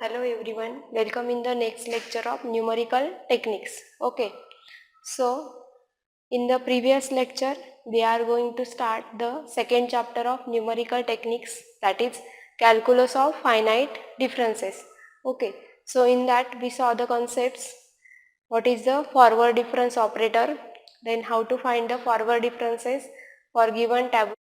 Hello everyone, welcome in the next lecture of numerical techniques. Okay, so in the previous lecture we are going to start the second chapter of numerical techniques, that is calculus of finite differences. Okay, so in that we saw the concepts, what is the forward difference operator, then how to find the forward differences for given tabular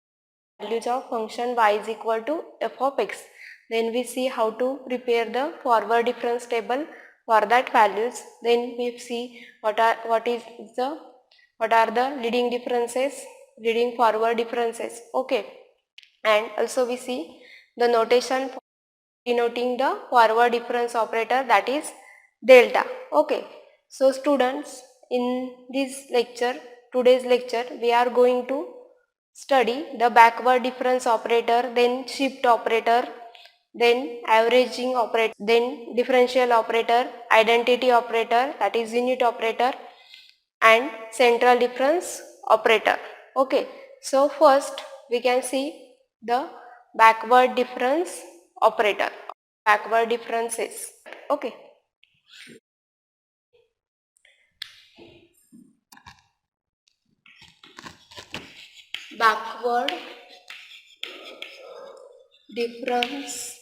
values of function y is equal to f of x. Then we see how to prepare the forward difference table for that values. Then we see what are the leading differences, leading forward differences. Okay, and also we see the notation for denoting the forward difference operator, that is delta. Okay, so students, in this lecture, today's lecture, we are going to study the backward difference operator, then shift operator, then averaging operator, then differential operator, identity operator, that is unit operator, and central difference operator. Okay, so first we can see the backward difference operator, backward differences. Okay, backward difference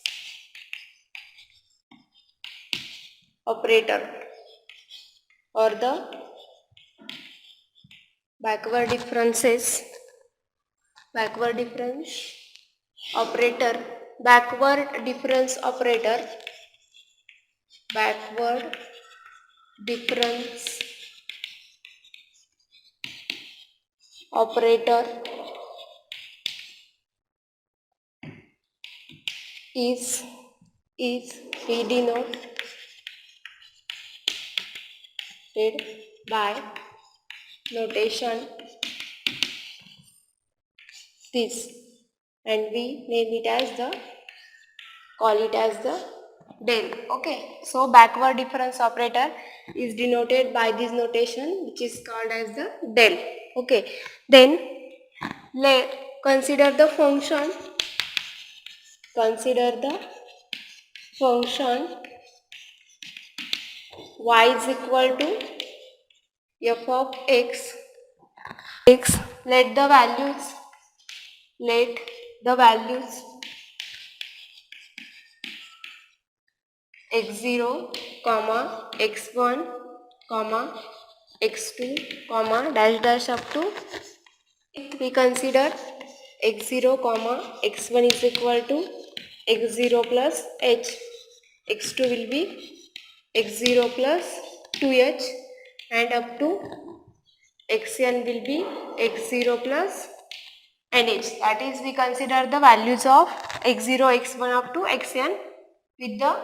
operator, or the backward differences, backward difference operator, backward difference operator, backward difference operator is we denoted by notation this, and we name it as the, call it as the del. Okay, so backward difference operator is denoted by this notation, which is called as the del. Okay, then let consider the function, consider the function y is equal to f of x. Let the values, let the values x0 comma x1 comma x2 comma dash dash up to, we consider x0 comma x1 is equal to x0 plus h, x2 will be x0 plus 2h, and up to xn will be x0 plus nh. That is, we consider the values of x0 x1 up to xn with the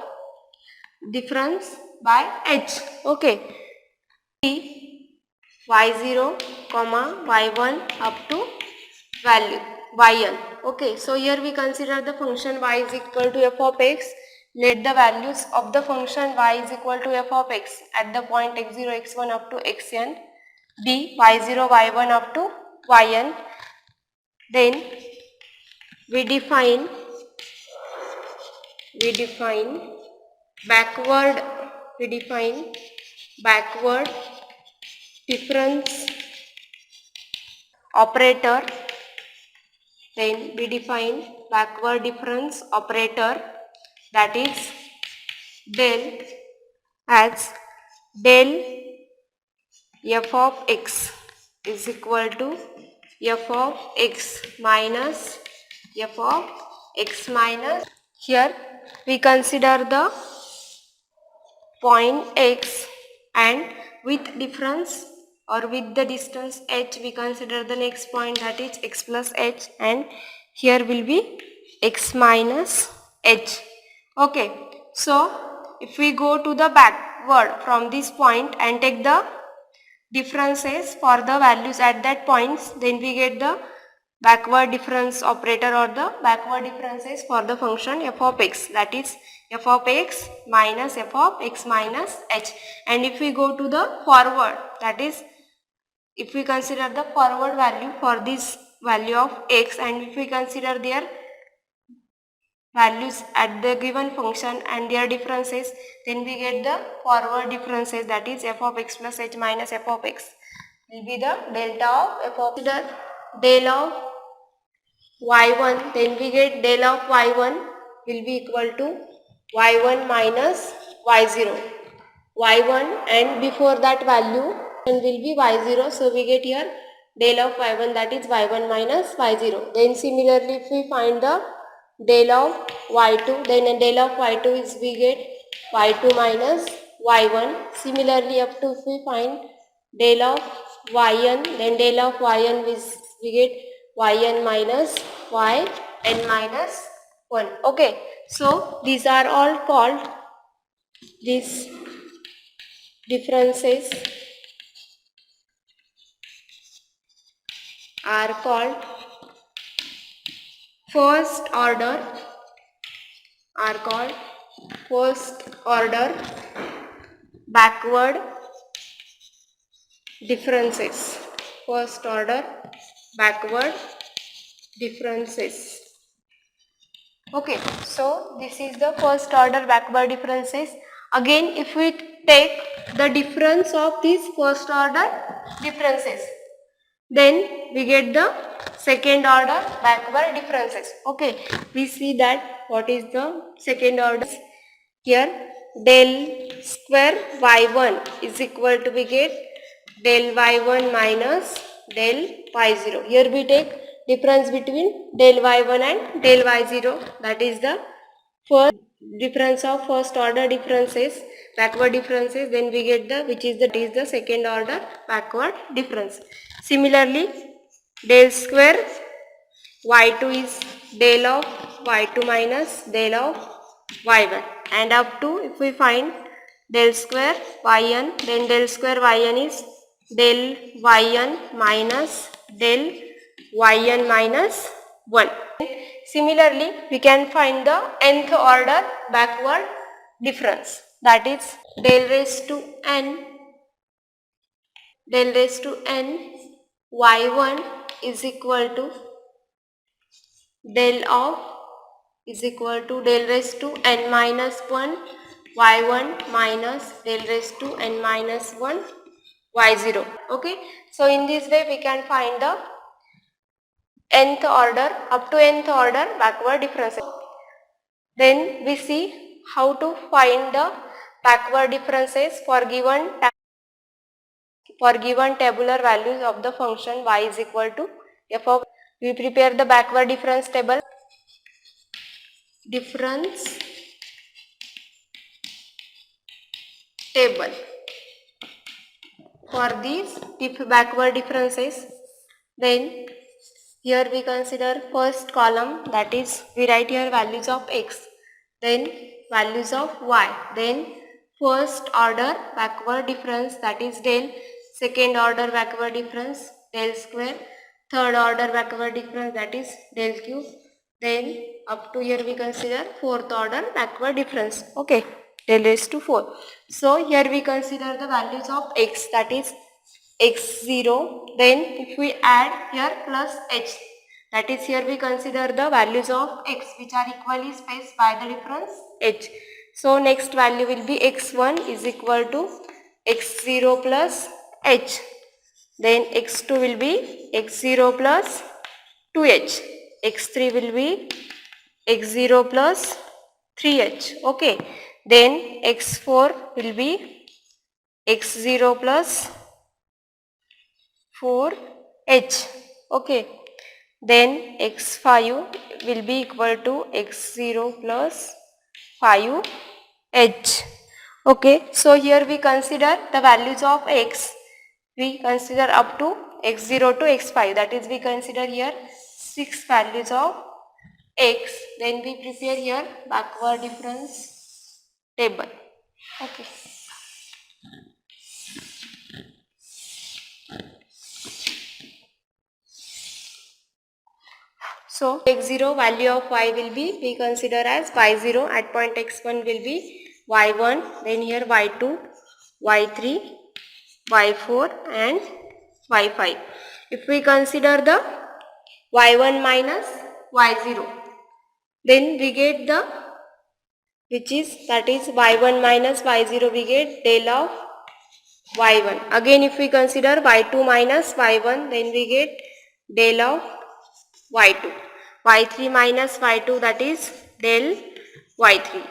difference by h. Okay, y0 comma y1 up to value yn. Okay, so here we consider the function y is equal to f of x. Let the values of the function y is equal to f of x at the point x0 x1 up to xn be y0 y1 up to yn. Then we define backward, we define backward difference operator. Then we define backward difference operator, that is del, as del f of x is equal to f of x minus f of x minus. Here we consider the point x, and with difference or with the distance h we consider the next point, that is x plus h, and here will be x minus h. Okay, so if we go to the backward from this point and take the differences for the values at that points, then we get the backward difference operator, or the backward differences for the function f of x, that is f of x minus f of x minus h. And if we go to the forward, that is if we consider the forward value for this value of x, and if we consider their values at the given function and their differences, then we get the forward differences, that is f of x plus h minus f of x will be the delta of f of the del of y1, then we get del of y1 will be equal to y1 minus y0, y1 and before that value will be y0, so we get here del of y1, that is y1 minus y0. Then similarly if we find the del of y2, then del of y2 is we get y2 minus y1. Similarly up to if we find del of yn, then del of yn is we get yn minus yn minus 1. Okay, so these are all called, these differences are called first order backward differences. First order backward differences. Okay, so this is the first order backward differences. Again, if we take the difference of these first order differences, then we get the second order backward differences. Okay, we see that what is the second order. Here del square y1 is equal to, we get del y1 minus del y0. Here we take difference between del y1 and del y0, that is the first difference of first order differences, backward differences. Then we get the, which is the second order backward difference. Similarly del square y2 is del of y2 minus del of y1, and up to if we find del square yn, then del square yn is del yn minus del yn minus 1. Similarly we can find the nth order backward difference, that is del raised to n y1 is equal to del of del raised to n minus 1 y1 minus del raised to n minus 1 y0. Okay, so in this way we can find the nth order, up to nth order backward differences. Then we see how to find the backward differences for given tabular values of the function y is equal to f of. We prepare the backward difference table. For these backward differences. Then here we consider first column, that is we write here values of x, then values of y, then first order backward difference, that is del, second order backward difference del square, third order backward difference, that is del cube, then up to here we consider fourth order backward difference. Okay, del raised to 4. So here we consider the values of x, that is x0, then if we add here plus h, that is here we consider the values of x which are equally spaced by the difference h. So next value will be x1 is equal to x0 plus h, then x2 will be x0 plus 2h, x3 will be x0 plus 3h. Okay, then x4 will be x0 plus 4h. Okay, then x5 will be equal to x0 plus 5h. Okay, so here we consider the values of x, we consider up to x0 to x5, that is we consider here 6 values of x, then we prepare here backward difference table. Okay. So x0 value of y will be, we consider as y0 at point x1 will be y1, then here y2, y3, y4 and y5. If we consider the y1 minus y0, then we get the which is that is y1 minus y0, we get del of y1. Again if we consider y2 minus y1, then we get del of y2. y3 minus y2, that is del y3.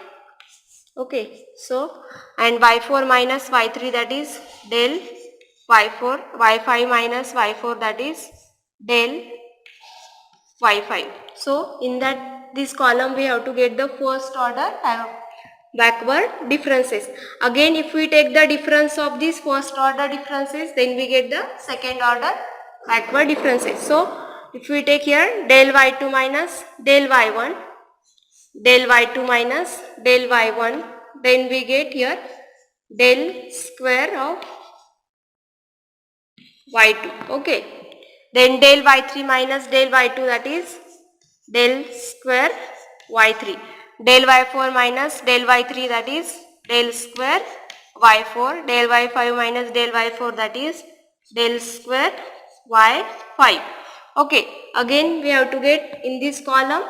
Okay, so and y4 minus y3, that is del y4. y5 minus y4, that is del y5. So in this column we have to get the first order backward differences. Again if we take the difference of these first order differences, then we get the second order backward differences. So if we take here del y2 minus del y1, del y2 minus del y1, then we get here del square of y2. Okay, then del y3 minus del y2, that is del square y3. Del y4 minus del y3, that is del square y4. Del y5 minus del y4, that is del square y5. Okay, again we have to get in this column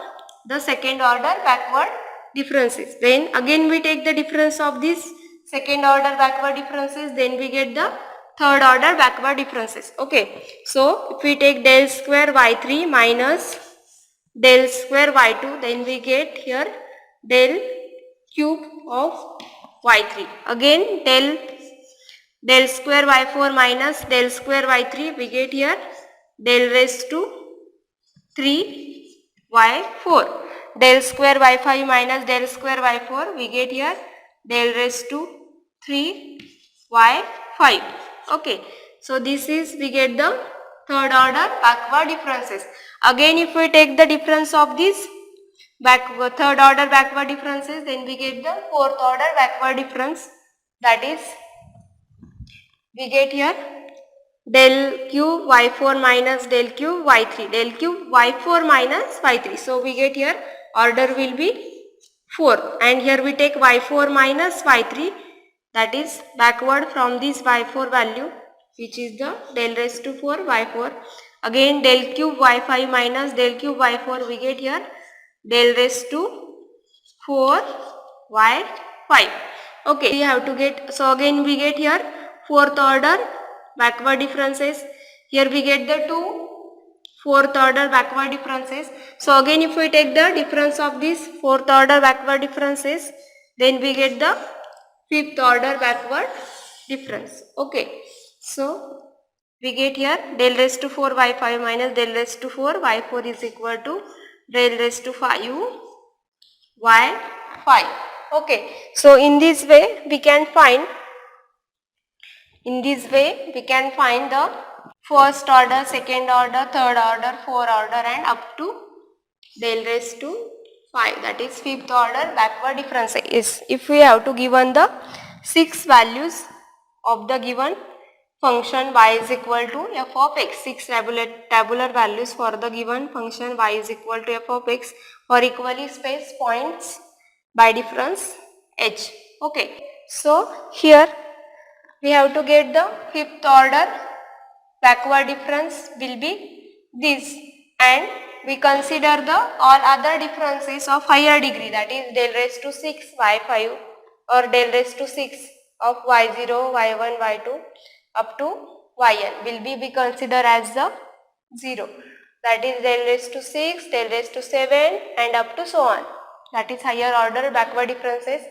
the second order backward differences. Then again we take the difference of this second order backward differences, then we get the third order backward differences. Okay, so if we take del square y3 minus del square y2, then we get here del cube of y3. Again del square y4 minus del square y3, we get here del raised to 3 y4. Del square y5 minus del square y4, we get here del raised to 3 y5. Okay, so this is we get the third order backward differences. Again if we take the difference of these third order backward differences, then we get the fourth order backward difference, that is we get here del cube y4 minus del cube y3, del cube y4 minus y3. So we get here order will be 4, and here we take y4 minus y3, that is backward from this y4 value, which is the del raised to 4 y4. Again del cube y5 minus del cube y4, we get here del raised to 4 y5. Okay, we have to get, so again we get here fourth order backward differences. Here we get the two fourth order backward differences. So again if we take the difference of these fourth order backward differences, then we get the fifth order backward difference. Okay, so we get here del raised to 4 y5 minus del raised to 4 y4 is equal to del raised to 5 y5. Okay, so in this way we can find the first order, second order, third order, fourth order and up to del raised to 5, that is fifth order backward difference. Is if we have to given the 6 values of the given function y is equal to f of x, 6 tabular values for the given function y is equal to f of x for equally spaced points by difference h. Okay, so here we have to get the fifth order backward difference will be this, and we consider the all other differences of higher degree, that is del raised to 6 y5 or del raised to 6 of y0, y1, y2 up to yn will be considered as the 0, that is del raised to 6, del raised to 7 and up to so on, that is higher order backward differences.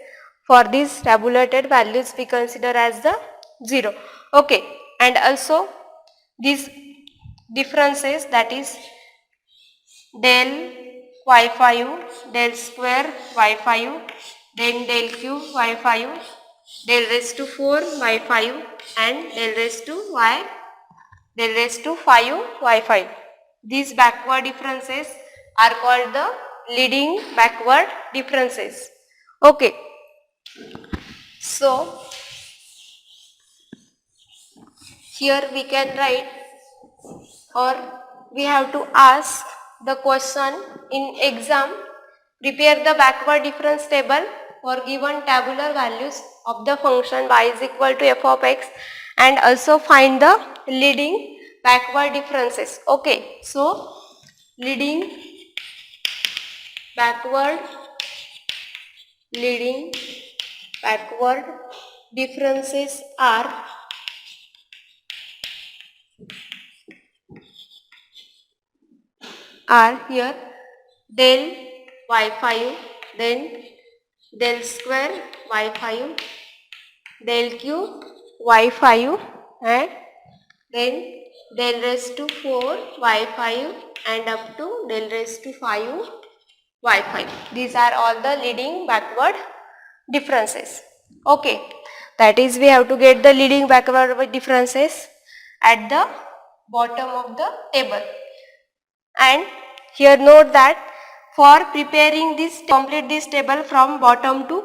For these tabulated values we consider as the 0. Okay, and also these differences, that is del y5, del square y5, then del cube y5, del raised to 4 y5 and del raised to 5 y5. These backward differences are called the leading backward differences. Okay, so here we can write, or we have to ask the question in exam, prepare the backward difference table for given tabular values of the function y is equal to f of x and also find the leading backward differences. Okay, so leading backward leading backward differences are here del y5, then del square y5, del cube y5, and then del raised to 4 y5 and up to del raised to 5 y5. These are all the leading backward differences. Okay, that is we have to get the leading backward differences at the bottom of the table. And here note that for preparing this, complete this table from bottom to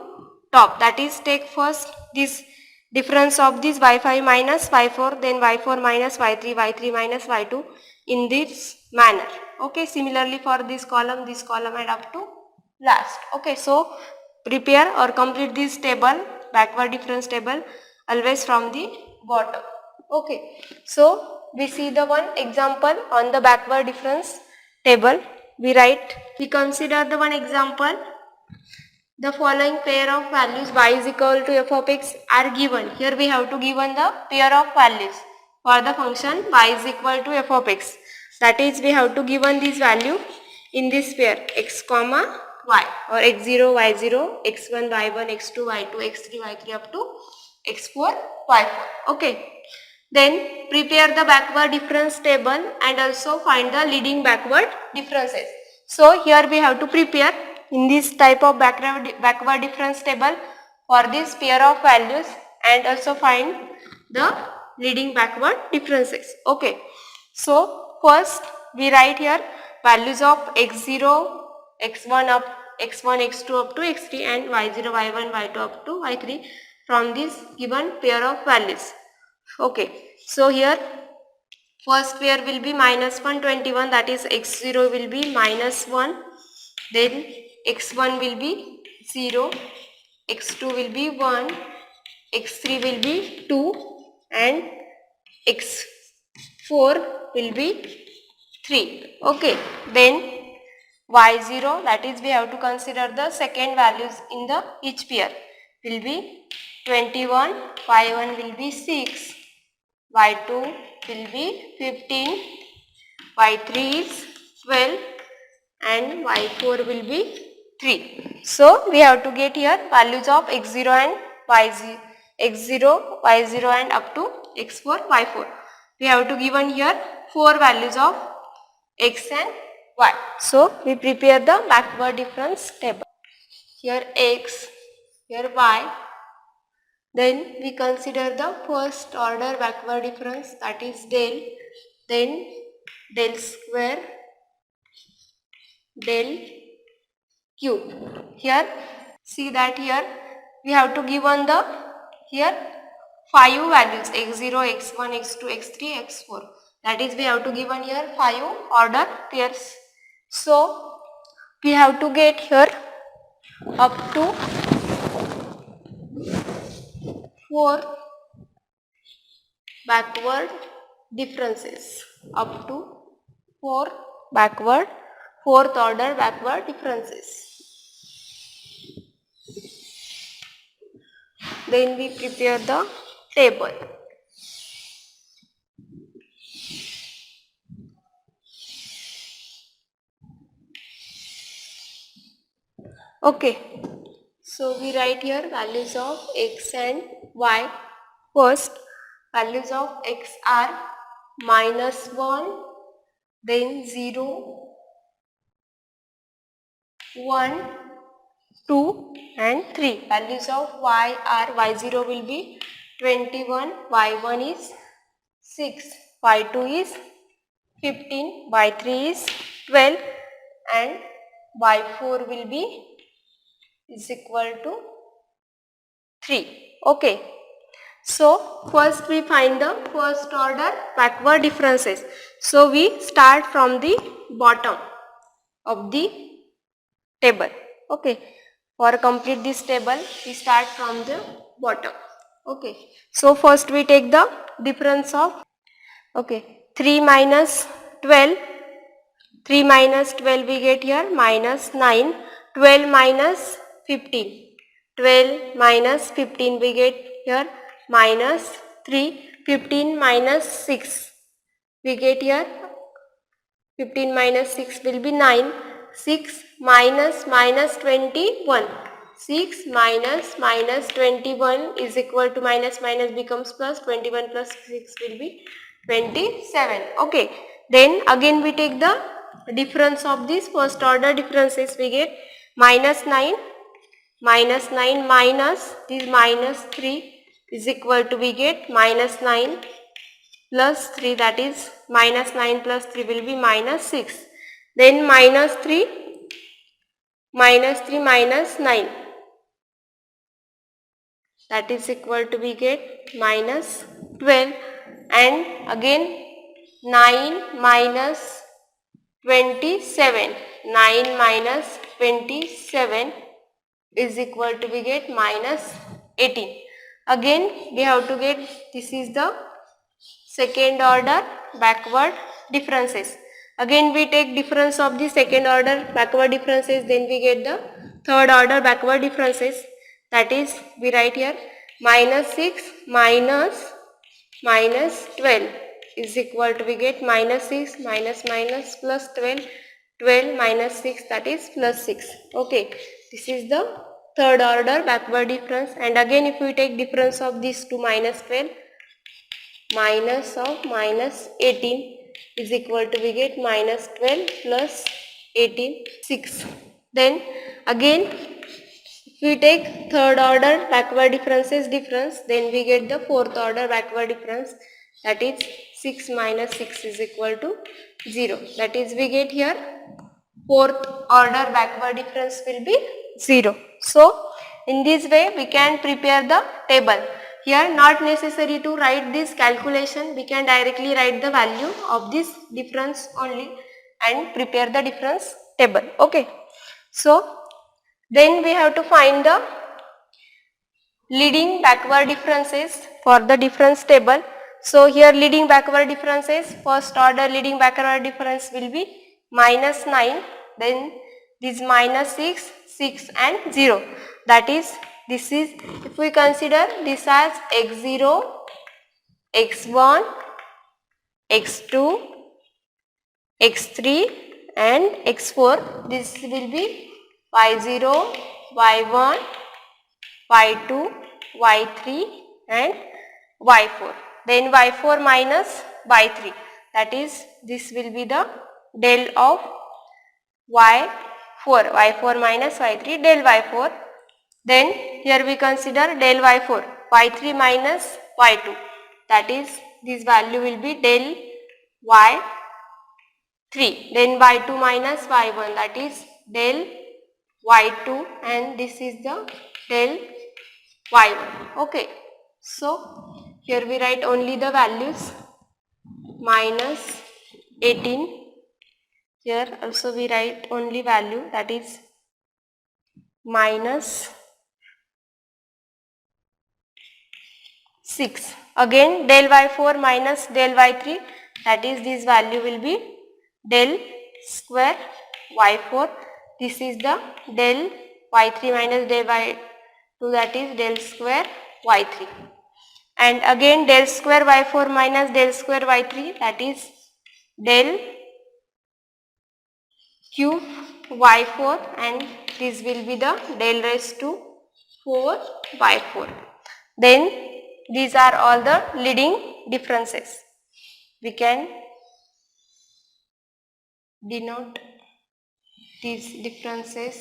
top, that is take first this difference of this y5 minus y4, then y4 minus y3, y3 minus y2 in this manner. Okay, similarly for this column and up to last. Okay, so prepare or complete this table, backward difference table, always from the bottom. Okay, so we see the one example on the backward difference table. We consider the one example. The following pair of values y is equal to f of x are given. Here we have to given the pair of values for the function y is equal to f of x. That is, we have to given this value in this pair x comma y, or x0 y0, x1 y1, x2 y2, x3 y3 up to x4 y4. Okay. Then prepare the backward difference table and also find the leading backward differences. So here we have to prepare in this type of backward difference table for this pair of values and also find the leading backward differences. Okay. So first we write here values of x0, x1 up, x1, x2 up to x3 and y0, y1, y2 up to y3 from this given pair of values. Okay, so here first pair will be minus 121, that is x0 will be minus 1, then x1 will be 0, x2 will be 1, x3 will be 2 and x4 will be 3. Okay, then y0, that is we have to consider the second values in the each pair, will be 21, y1 will be 6, y2 will be 15, y3 is 12 and y4 will be 3. So we have to get here values of x0 and y0, x0, y0 and up to x4, y4. We have to given here 4 values of x and y. So we prepare the backward difference table. Here x, here y. Then we consider the first order backward difference, that is del, then del square, del cube. Here see that here we have to given the here 5 values x0, x1, x2, x3, x4. That is we have to given here 5 order pairs. So we have to get here up to 4 backward differences, up to 4 backward, fourth order backward differences. Then we prepare the table. Okay, so we write here values of x and y. First, values of x are minus 1, then 0, 1, 2 and 3. Values of y are y0 will be 21, y1 is 6, y2 is 15, y3 is 12 and y4 will be is equal to 3. Okay. So first we find the first order backward differences. So we start from the bottom of the table. Okay. For complete this table, we start from the bottom. Okay. So first we take the difference of 3 minus 12. 3 minus 12 we get here minus 9. 12 minus 15. 12 minus 15 we get here minus 3. 15 minus 6 we get here 15 minus 6 will be 9. 6 minus minus 21. 6 minus minus 21 is equal to minus minus becomes plus. 21 plus 6 will be 27. Okay. Then again we take the difference of these first order differences. We get minus 9 minus this minus 3 is equal to we get minus 9 plus 3, that is minus 9 plus 3 will be minus 6. Then minus 3 minus 9, that is equal to we get minus 12, and again 9 minus 27. 9 minus 27 is equal to we get minus 18. Again we have to get, this is the second order backward differences. Again we take difference of the second order backward differences, then we get the third order backward differences. That is, we write here minus 6 minus 12 is equal to we get minus 6 minus plus 12. 12 minus 6, that is plus 6. Okay, this is the third order backward difference. And again if we take difference of these two, minus 12 minus of minus 18 is equal to we get minus 12 plus 18, 6. Then again if we take third order backward differences difference, then we get the fourth order backward difference, that is 6 minus 6 is equal to 0. That is, we get here fourth order backward difference will be 0. So in this way we can prepare the table. Here not necessary to write this calculation, we can directly write the value of this difference only and prepare the difference table. Okay. So then we have to find the leading backward differences for the difference table. So here leading backward differences, first order leading backward difference will be minus 9, then this minus 6, 6 and 0. That is, this is, if we consider this as x0, x1, x2, x3 and x4, this will be y0, y1, y2, y3 and y4. Then y4 minus y3, that is, this will be the del of y4, y4 minus y3, del y4. Then here we consider del y4, y3 minus y2, that is, this value will be del y3. Then y2 minus y1, that is del y2, and this is the del y1. Okay. So here we write only the values, minus 18. Here also we write only value, that is minus 6. Again del y4 minus del y3, that is, this value will be del square y4. This is the del y3 minus del y2, that is del square y3. And again del square y4 minus del square y3, that is del cube y4, and this will be the del raised to 4 y4. Then these are all the leading differences. We can denote these differences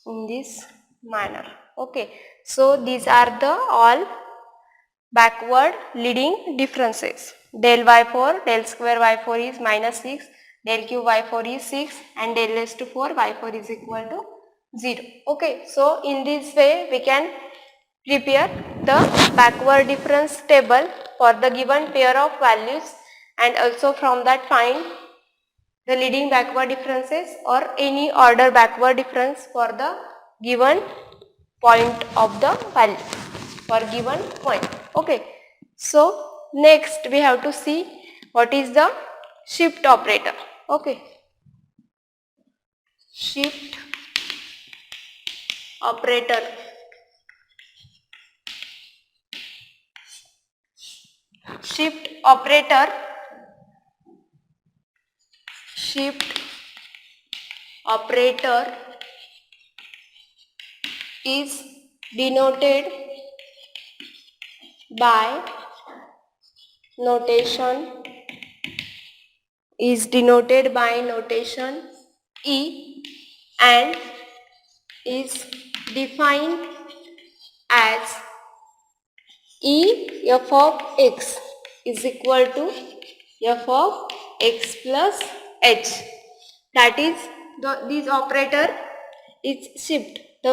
in this manner. Okay. So these are the all backward leading differences. Del y4, del square y4 is minus 6, del cube y4 is 6 and del raised to 4 y4 is equal to 0. Okay. So in this way we can prepare the backward difference table for the given pair of values, and also from that find the leading backward differences or any order backward difference for the given point of the value, for given point. Okay. So next we have to see what is the shift operator. Okay. Shift operator. Shift operator. Shift operator is denoted by notation E and is defined as E f of x is equal to f of x plus h. That is, this operator is shift the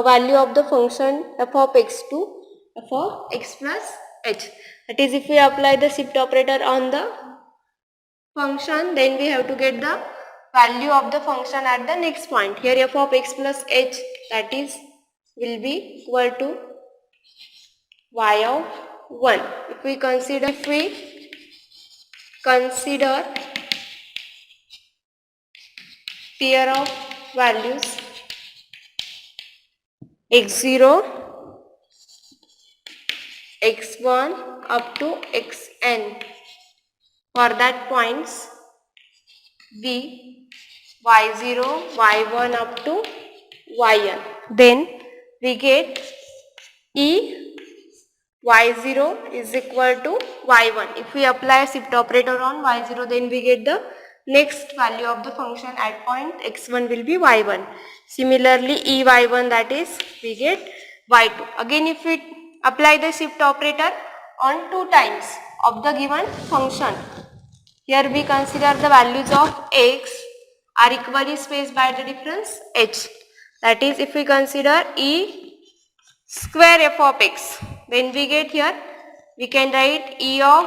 value of the function f of x to f of x plus h. That is, if we apply the shift operator on the function, then we have to get the value of the function at the next point. Here f of x plus h, that is, will be equal to y of 1. If we consider pair of values x0, x1 up to xn, for that points be y0, y1 up to yn, then we get E y0 is equal to y1. If we apply shift operator on y0, then we get the next value of the function at point x1 will be y1. Similarly, ey1, that is, we get y2. Again, if we apply the shift operator on 2 times of the given function, here we consider the values of x are equally spaced by the difference h. That is, if we consider e square f of x, then we get here, we can write e of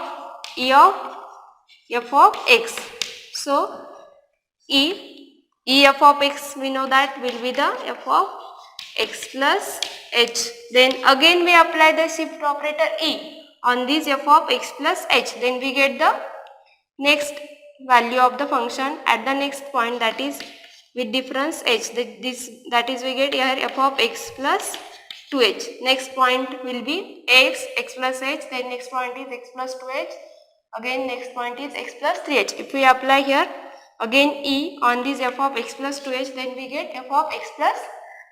f of x. So e f of x, we know that will be the f of x plus h. Then again we apply the shift operator e on this f of x plus h, then we get the next value of the function at the next point, that is with difference h. That is, we get here f of x plus 2h. Next point will be x plus h, then next point is x plus 2h, again next point is x plus 3h. If we apply here again e on this f of x plus 2h, then we get f of x plus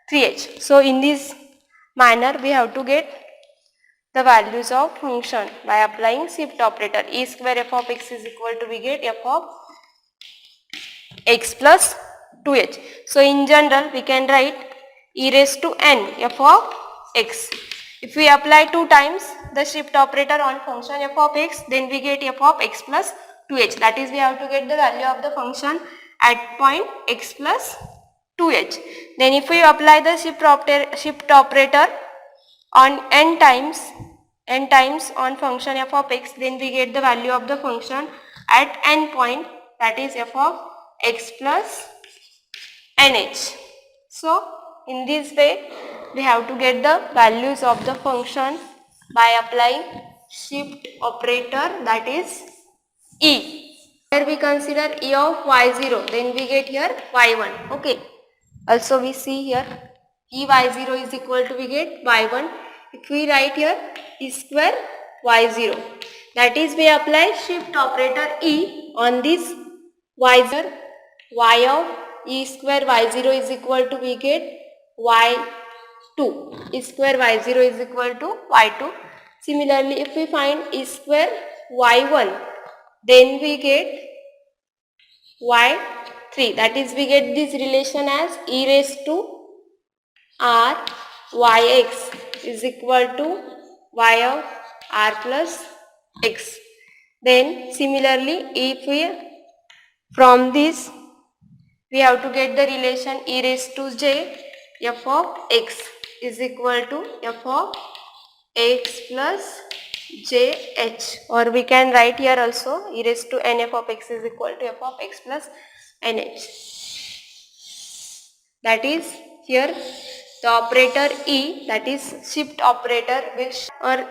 3h. So in this manner we have to get the values of function by applying shift operator. E square f of x is equal to, we get f of x plus 2h. So in general we can write e raised to n f of x. If we apply 2 times the shift operator on function f of x, then we get f of x plus 2h. That is, we have to get the value of the function at point x plus 2h. Then if we apply the shift operator on n times on function f of x, then we get the value of the function at n point, that is f of x plus nh. So in this way we have to get the values of the function by applying shift operator, that is e. Here we consider e of y0, then we get here y1. Okay. Also we see here e y0 is equal to, we get y1. If we write here e square y0, that is, we apply shift operator e on this y0, y of e square y0 is equal to, we get y2. E square y0 is equal to y2. Similarly, if we find e square y1, then we get y3. That is, we get this relation as e raised to r yx is equal to y of r plus x. Then similarly, if we from this we have to get the relation e raised to j f of x is equal to f of x plus jh, or we can write here also e raised to n f of x is equal to f of x plus nh. That is, here the operator e, that is shift operator, will or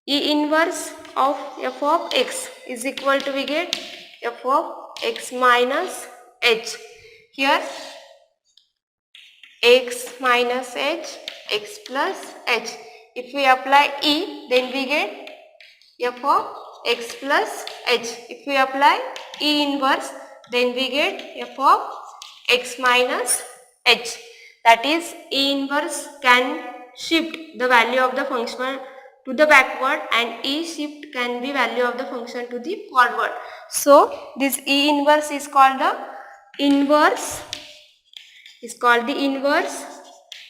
e inverse of f of x is equal to, we get f of x minus h. Here x minus h, x plus h. If we apply E, then we get f of x plus h. If we apply E inverse, then we get f of x minus h. That is, E inverse can shift the value of the function to the backward and E shift can be value of the function to the forward. So this E inverse is called the inverse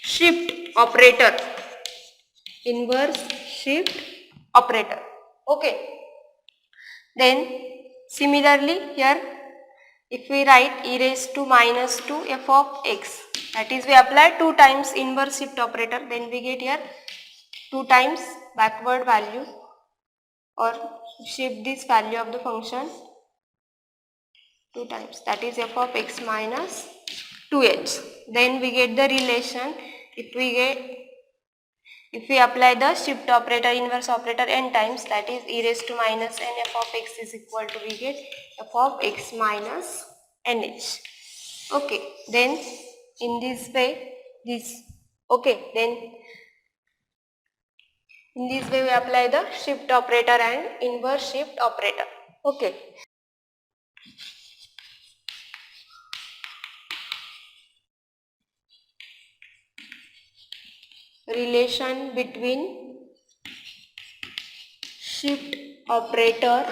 shift operator. Inverse shift operator. Okay. Then similarly here, if we write e raised to minus 2 f of x, that is we apply 2 times inverse shift operator, then we get here 2 times backward value or shift this value of the function 2 times, that is f of x minus 2h. Then we get the relation. If we apply the shift operator, inverse operator n times, that is e raised to minus n f of x is equal to, we get f of x minus nh. Okay, then in this way, then in this way we apply the shift operator and inverse shift operator. Okay. Relation between shift operator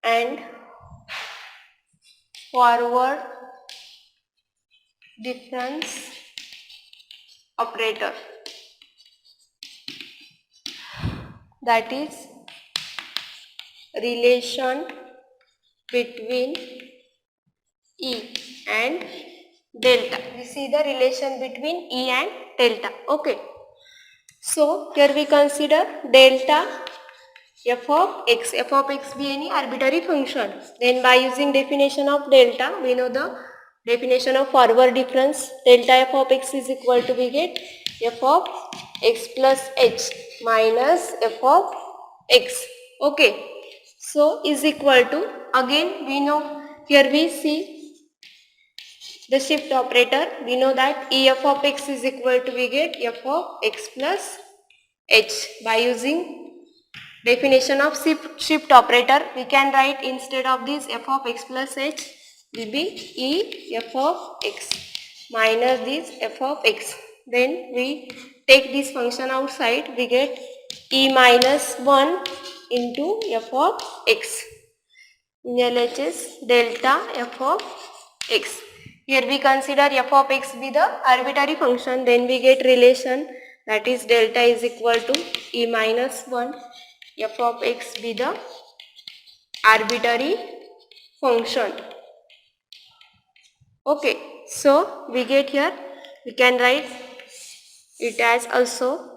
and forward difference operator, that is relation between E and delta. We see the relation between E and delta. Okay. So here we consider delta f of x. F of x be any arbitrary function. Then by using definition of delta, we know the definition of forward difference. Delta f of x is equal to, we get f of x plus h minus f of x. Okay. So is equal to, again we know, here we see the shift operator. We know that E f of x is equal to, we get f of x plus h. By using definition of shift operator, we can write instead of this f of x plus h will be E f of x minus this f of x. Then we take this function outside, we get E minus 1 into f of x. In LHS delta f of x. Here we consider f of x be the arbitrary function, then we get relation, that is delta is equal to E minus 1, f of x be the arbitrary function. Okay, so we get here, we can write it as also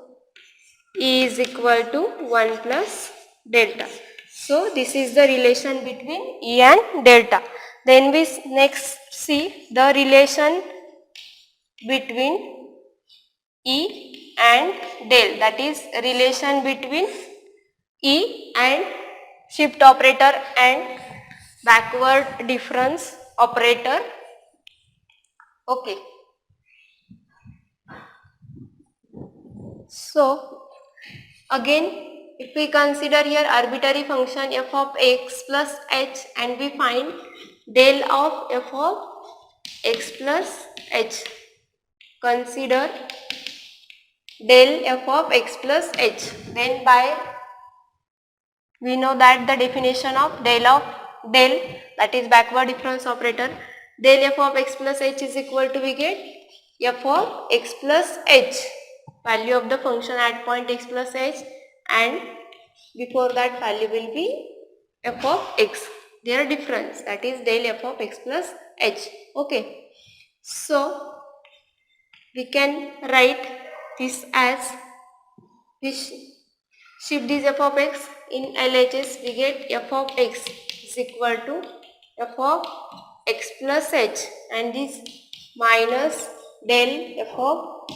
E is equal to 1 plus delta. So this is the relation between E and delta. Then we next see the relation between E and del, that is relation between E and shift operator and backward difference operator. Okay. So again, if we consider here arbitrary function f of x plus h and we find del of f of x plus h, consider del f of x plus h. Then by we know that the definition of del, that is backward difference operator, del f of x plus h is equal to, we get f of x plus h, value of the function at point x plus h, and before that value will be f of x, their difference, that is del f of x plus h. Okay. So we can write this as, which shift this f of x in LHS, we get f of x is equal to f of x plus h and this minus del f of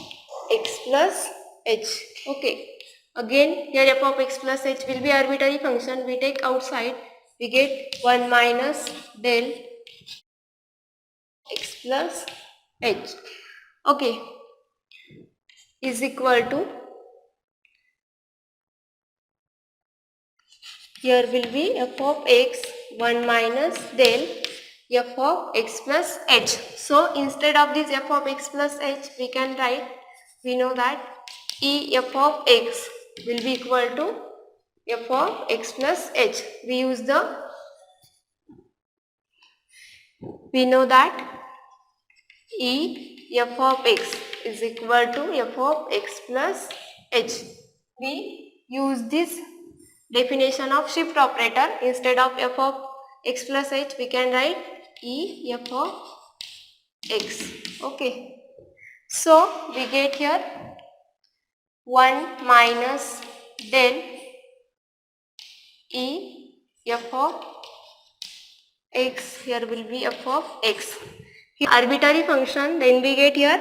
x plus h. Okay. Again here f of x plus h will be arbitrary function, we take outside, we get 1 minus del x plus h. Okay, is equal to, here will be f of x 1 minus del f of x plus h. So instead of this f of x plus h, we can write, we know that e f of x will be equal to f of x plus h. We know that e f of x is equal to f of x plus h. We use this definition of shift operator. Instead of f of x plus h, we can write e f of x. Okay. So we get here 1 minus del e f of x, here will be f of x. Here arbitrary function, then we get here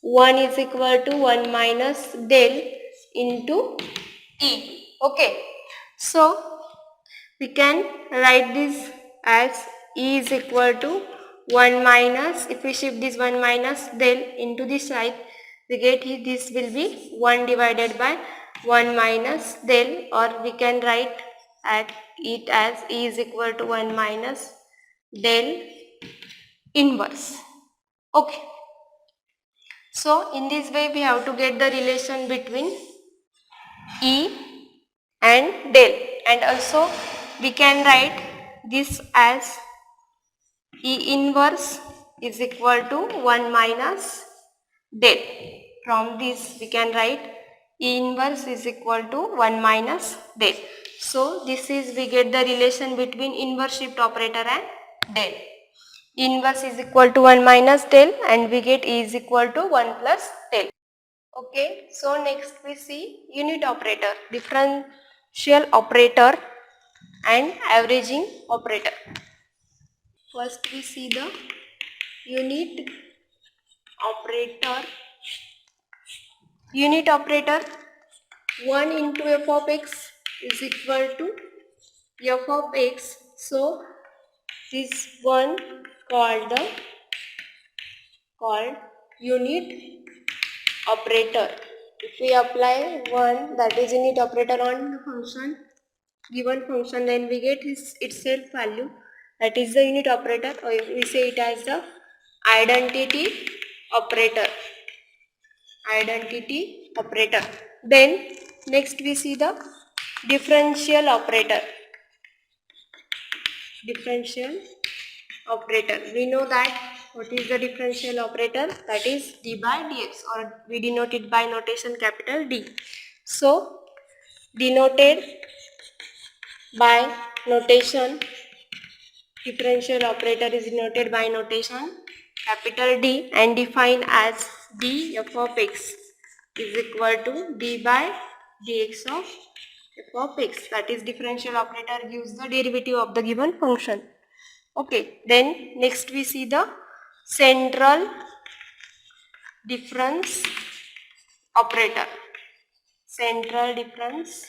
1 is equal to 1 minus del into e. Okay. So we can write this as e is equal to 1 minus, if we shift this 1 minus del into this side, we get here this will be 1 divided by 1 minus del, or we can write at it as e is equal to 1 minus del inverse. Okay. So in this way we have to get the relation between e and del, and also we can write this as e inverse is equal to 1 minus del. From this we can write e inverse is equal to 1 minus del. So this is, we get the relation between inverse shift operator and del. Inverse is equal to 1 minus del, and we get e is equal to 1 plus del. Okay, so next we see unit operator, differential operator and averaging operator. First we see the unit operator. Unit operator, 1 into f of x is equal to f of x. So this one called unit operator. If we apply 1, that is unit operator, on the function, given function, then we get its self value, that is the unit operator, or we say it as the identity operator. Identity operator. Then next we see the differential operator. Differential operator, we know that what is the differential operator, that is d by dx, or we denote it by notation capital D. So denoted by notation, differential operator is denoted by notation capital D and defined as d f of x is equal to d by dx of f of x, that is differential operator gives the derivative of the given function. Okay, then next we see the central difference operator. Central difference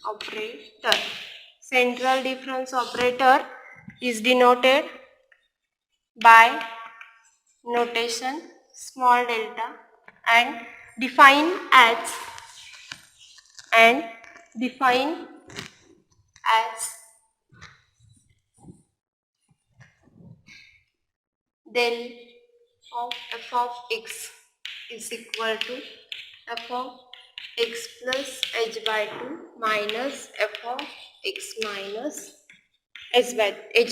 operator. Central difference operator is denoted by notation small delta and defined as del of f of x is equal to f of x plus h by 2 minus f of x minus h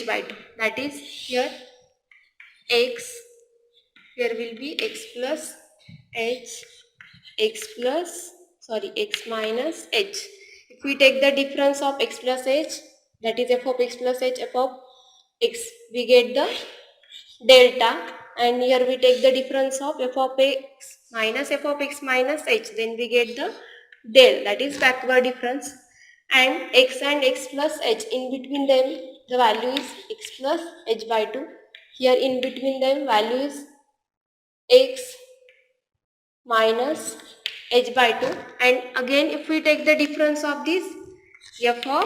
by 2. That is, here x, here will be x plus h, x minus h. If we take the difference of x plus h, that is f of x plus h, f of x, we get the delta, and here we take the difference of f of x minus h, then we get the del, that is backward difference, and x plus h, in between them the value is x plus h by 2. Here in between them value is x minus h by 2, and again if we take the difference of this f of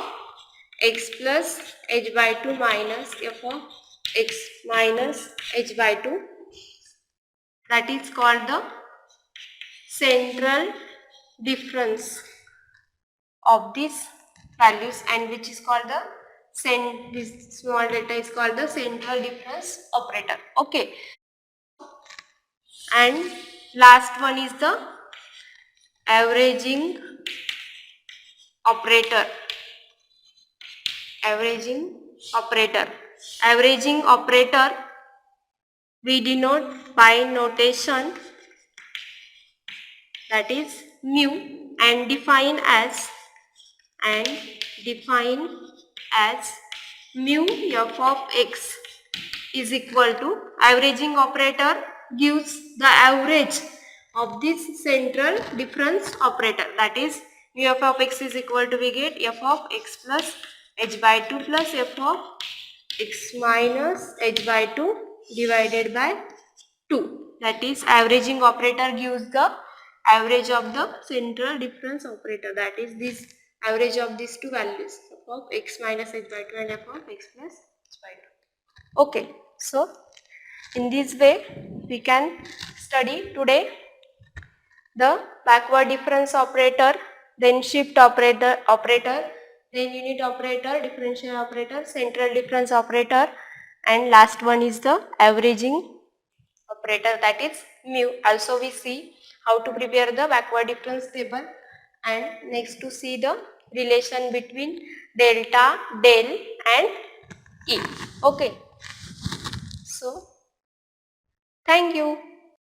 x plus h by 2 minus f of x minus h by 2, that is called the central difference of these values, and which is called the this small delta is called the central difference operator. Okay, and last one is the averaging operator. Averaging operator. Averaging operator we denote by notation that is mu, and define as mu f of x is equal to, averaging operator gives the average of this central difference operator, that is mu f of x is equal to, we get f of x plus h by 2 plus f of x minus h by 2 divided by 2, that is averaging operator gives the average of the central difference operator, that is this average of these two values, f of x minus h by 2 and f of x plus h by 2. Okay, so in this way we can study today the backward difference operator, then shift operator, then unit operator, differential operator, central difference operator, and last one is the averaging operator, that is mu. Also we see how to prepare the backward difference table, and next to see the relation between delta, del and E. Okay, so thank you.